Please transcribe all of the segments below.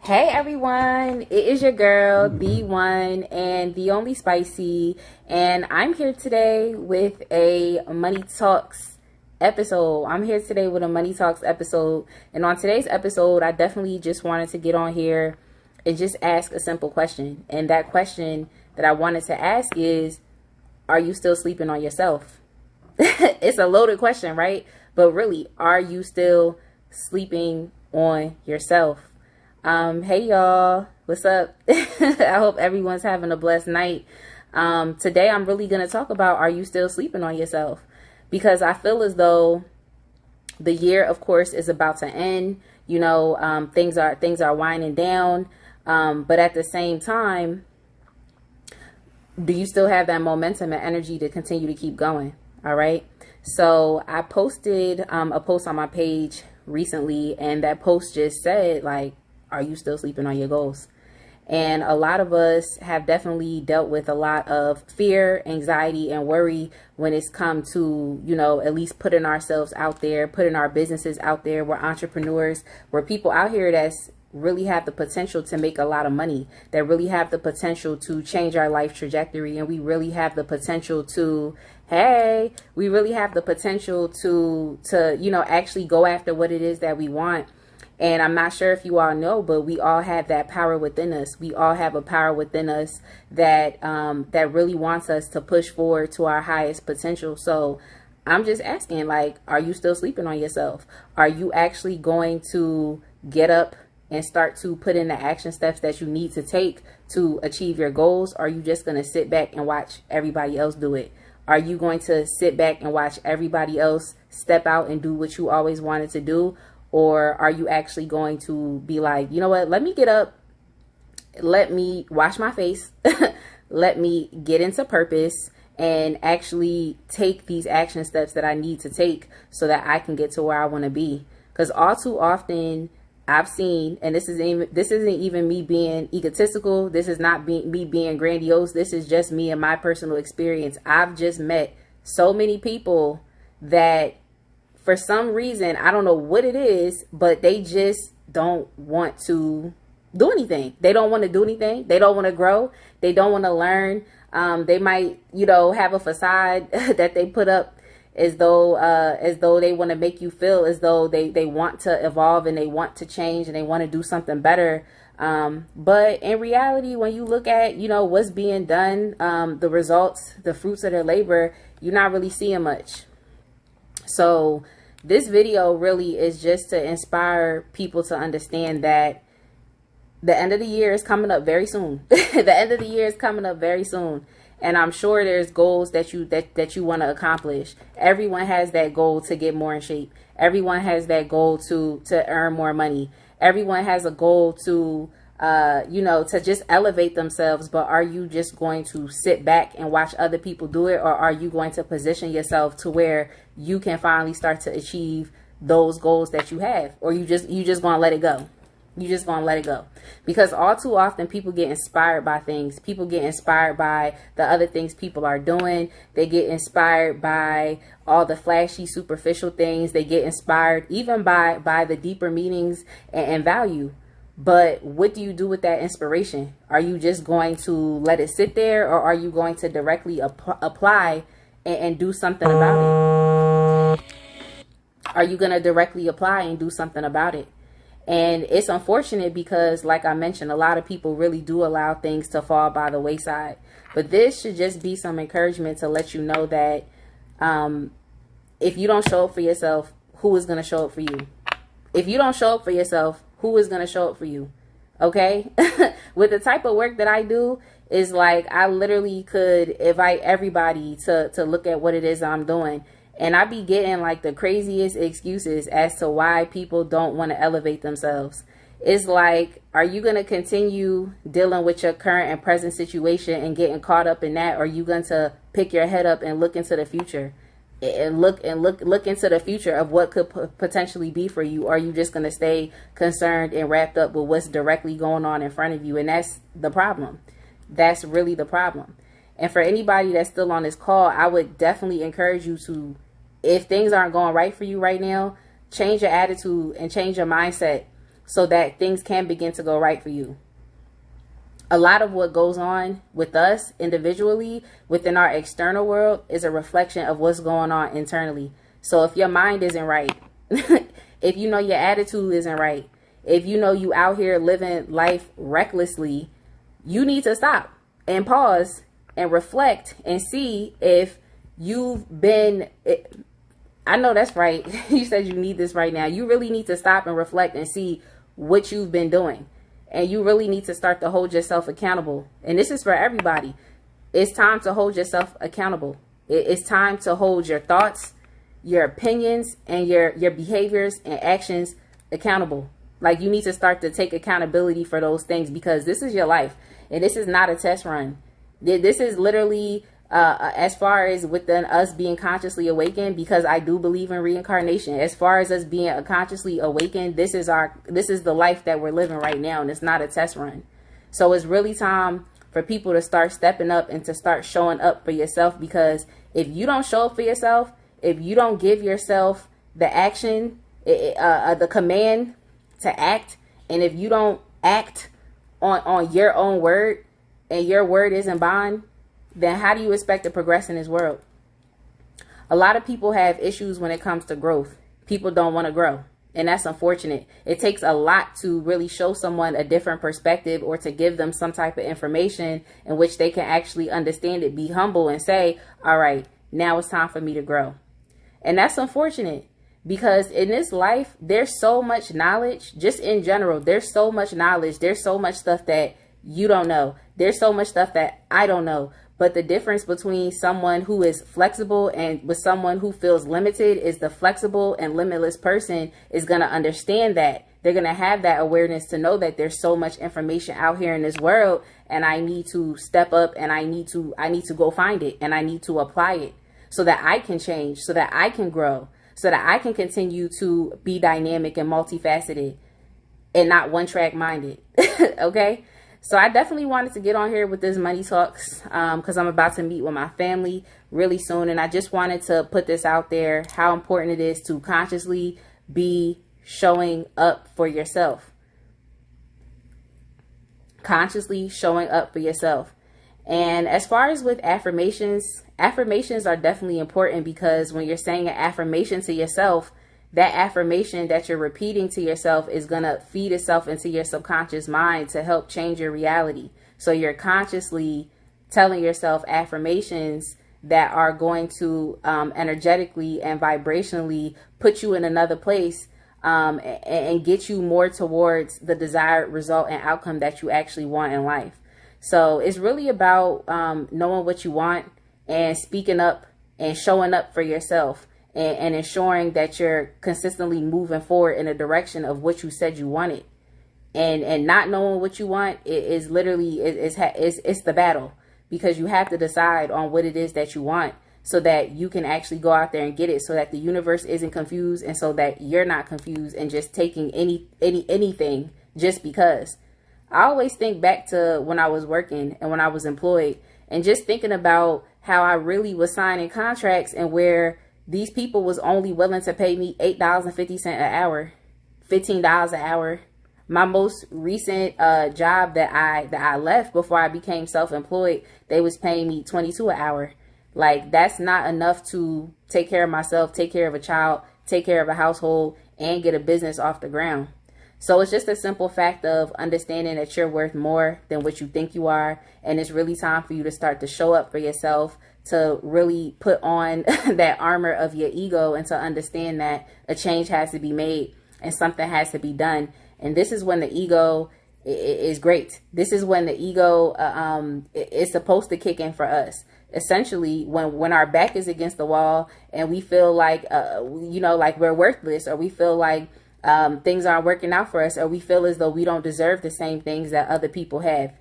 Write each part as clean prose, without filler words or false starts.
Hey everyone, it is your girl, the one and the only Spicy, and I'm here today with a Money Talks episode. And on today's episode, I definitely just wanted to get on here and just ask a simple question. And that question that I wanted to ask is, are you still sleeping on yourself? It's a loaded question, right? But really, are you still sleeping on yourself? Hey y'all, what's up? I hope everyone's having a blessed night. Today I'm really going to talk about, are you still sleeping on yourself? Because I feel as though the year, of course, is about to end. You know, things are winding down. But at the same time, do you still have that momentum and energy to continue to keep going? All right. So I posted a post on my page recently, and that post just said, like, are you still sleeping on your goals? And a lot of us have definitely dealt with a lot of fear, anxiety, and worry when it's come to, you know, at least putting ourselves out there, putting our businesses out there. We're entrepreneurs. We're people out here that's really have the potential to make a lot of money, that really have the potential to change our life trajectory. And we really have the potential to, we really have the potential to, you know, actually go after what it is that we want. And I'm not sure if you all know, but we all have that power within us. We all have a power within us that that really wants us to push forward to our highest potential. So I'm just asking, like, are you still sleeping on yourself? Are you actually going to get up and start to put in the action steps that you need to take to achieve your goals? Or are you just going to sit back and watch everybody else do it? Are you going to sit back and watch everybody else step out and do what you always wanted to do? Or are you actually going to be like, you know what, let me get up, let me wash my face, let me get into purpose and actually take these action steps that I need to take so that I can get to where I want to be? Because all too often I've seen, and this isn't even me being egotistical, this is not me being grandiose, this is just me and my personal experience. I've just met so many people that for some reason, I don't know what it is, but they just don't want to do anything. They don't want to do anything. They don't want to grow. They don't want to learn. They might, you know, have a facade that they put up as though they want to make you feel as though they want to evolve and they want to change and they want to do something better. But in reality, when you look at, you know, what's being done, the results, the fruits of their labor, you're not really seeing much. So this video really is just to inspire people to understand that the end of the year is coming up very soon. The end of the year is coming up very soon. And I'm sure there's goals that you want to accomplish. Everyone has that goal to get more in shape. Everyone has that goal to earn more money. Everyone has a goal to you know, to just elevate themselves. But are you just going to sit back and watch other people do it? Or are you going to position yourself to where you can finally start to achieve those goals that you have? Or you just going to let it go? You just going to let it go? Because all too often people get inspired by things. People get inspired by the other things people are doing. They get inspired by all the flashy, superficial things. They get inspired even by the deeper meanings and value. But what do you do with that inspiration? Are you just going to let it sit there, or are you going to directly apply and do something about it? Are you going to directly apply and do something about it? And it's unfortunate because, like I mentioned, a lot of people really do allow things to fall by the wayside. But this should just be some encouragement to let you know that if you don't show up for yourself, who is going to show up for you? If you don't show up for yourself, who is going to show up for you? Okay. With the type of work that I do, is like I literally could invite everybody to look at what it is I'm doing. And I be getting like the craziest excuses as to why people don't want to elevate themselves. It's like, are you going to continue dealing with your current and present situation and getting caught up in that? Or are you going to pick your head up and look into the future? And look into the future of what could potentially be for you? Or are you just going to stay concerned and wrapped up with what's directly going on in front of you? And that's the problem. That's really the problem. And for anybody that's still on this call, I would definitely encourage you to, if things aren't going right for you right now, change your attitude and change your mindset. so that things can begin to go right for you. A lot of what goes on with us individually within our external world is a reflection of what's going on internally. So if your mind isn't right, if you know your attitude isn't right, if you know you out here living life recklessly, you need to stop and pause and reflect and see if you've been, I know that's right. You said you need this right now. You really need to stop and reflect and see what you've been doing. And you really need to start to hold yourself accountable. And this is for everybody. It's time to hold yourself accountable. It's time to hold your thoughts, your opinions, and your behaviors and actions accountable. Like, you need to start to take accountability for those things, because this is your life. And this is not a test run. This is literally as far as within us being consciously awakened, because I do believe in reincarnation. As far as us being consciously awakened, this is the life that we're living right now, and it's not a test run. So it's really time for people to start stepping up and to start showing up for yourself, because if you don't show up for yourself, if you don't give yourself the action, the command to act, and if you don't act on your own word, and your word isn't bond, then how do you expect to progress in this world? A lot of people have issues when it comes to growth. People don't want to grow, and that's unfortunate. It takes a lot to really show someone a different perspective, or to give them some type of information in which they can actually understand it, be humble, and say, all right, now it's time for me to grow. And that's unfortunate, because in this life, there's so much knowledge. Just in general, there's so much knowledge. There's so much stuff that you don't know. There's so much stuff that I don't know. But the difference between someone who is flexible and with someone who feels limited is the flexible and limitless person is going to understand that. They're going to have that awareness to know that there's so much information out here in this world, and I need to step up, and I need to go find it, and I need to apply it so that I can change, so that I can grow, so that I can continue to be dynamic and multifaceted and not one-track minded. Okay? So I definitely wanted to get on here with this money talks, because I'm about to meet with my family really soon. And I just wanted to put this out there, how important it is to consciously be showing up for yourself. Consciously showing up for yourself. And as far as with affirmations are definitely important, because when you're saying an affirmation to yourself, that affirmation that you're repeating to yourself is going to feed itself into your subconscious mind to help change your reality. So you're consciously telling yourself affirmations that are going to energetically and vibrationally put you in another place, and get you more towards the desired result and outcome that you actually want in life. So it's really about knowing what you want and speaking up and showing up for yourself. And ensuring that you're consistently moving forward in a direction of what you said you wanted. And not knowing what you want is literally, it's the battle, because you have to decide on what it is that you want, so that you can actually go out there and get it, so that the universe isn't confused, and so that you're not confused and just taking anything just because. I always think back to when I was working and when I was employed, and just thinking about how I really was signing contracts, and where these people was only willing to pay me $8.50 an hour, $15 an hour. My most recent job that I left before I became self-employed, they was paying me $22 an hour. Like, that's not enough to take care of myself, take care of a child, take care of a household, and get a business off the ground. So it's just a simple fact of understanding that you're worth more than what you think you are. And it's really time for you to start to show up for yourself, to really put on that armor of your ego, and to understand that a change has to be made and something has to be done. And this is when the ego is great. This is when the ego is supposed to kick in for us. Essentially, when our back is against the wall and we feel like, like we're worthless, or we feel like things aren't working out for us, or we feel as though we don't deserve the same things that other people have.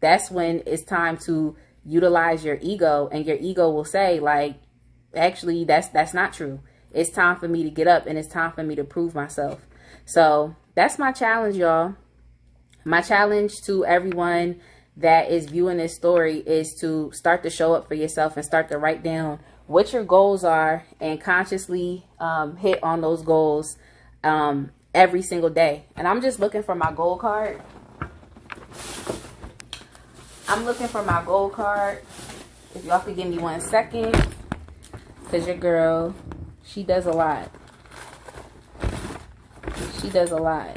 That's when it's time to utilize your ego, and your ego will say, like, actually, that's not true. It's time for me to get up, and it's time for me to prove myself. So that's my challenge, y'all. My challenge to everyone that is viewing this story is to start to show up for yourself and start to write down what your goals are, and consciously hit on those goals, every single day. And I'm just looking for my goal card. I'm looking for my goal card. If y'all could give me 1 second. Because your girl, she does a lot. She does a lot.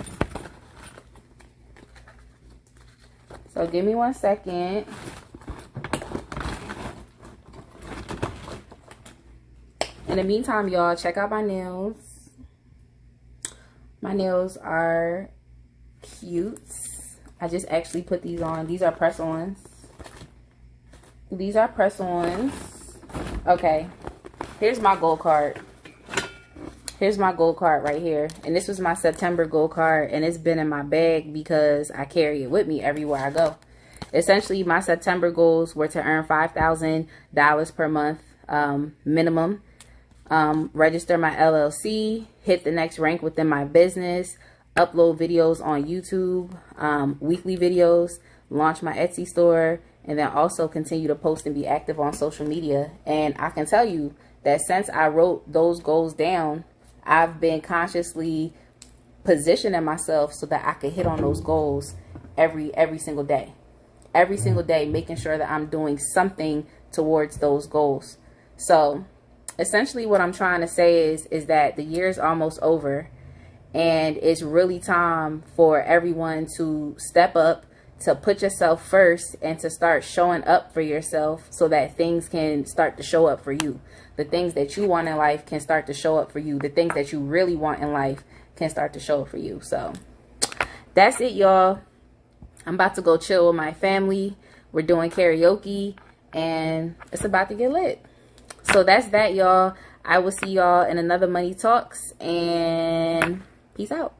So give me 1 second. In the meantime, y'all, check out my nails. My nails are cute. I just actually put these on. These are press-ons. These are press-ons. Okay. Here's my goal card. Here's my goal card right here. And this was my September goal card. And it's been in my bag because I carry it with me everywhere I go. Essentially, my September goals were to earn $5,000 per month minimum. Register my LLC. Hit the next rank within my business. Upload videos on YouTube. Weekly videos. Launch my Etsy store. And then also continue to post and be active on social media. And I can tell you that since I wrote those goals down, I've been consciously positioning myself so that I could hit on those goals every single day. Every single day, making sure that I'm doing something towards those goals. So essentially what I'm trying to say is that the year is almost over, and it's really time for everyone to step up, to put yourself first, and to start showing up for yourself so that things can start to show up for you. The things that you want in life can start to show up for you. The things that you really want in life can start to show up for you. So that's it, y'all. I'm about to go chill with my family. We're doing karaoke and it's about to get lit. So that's that, y'all. I will see y'all in another Money Talks, and peace out.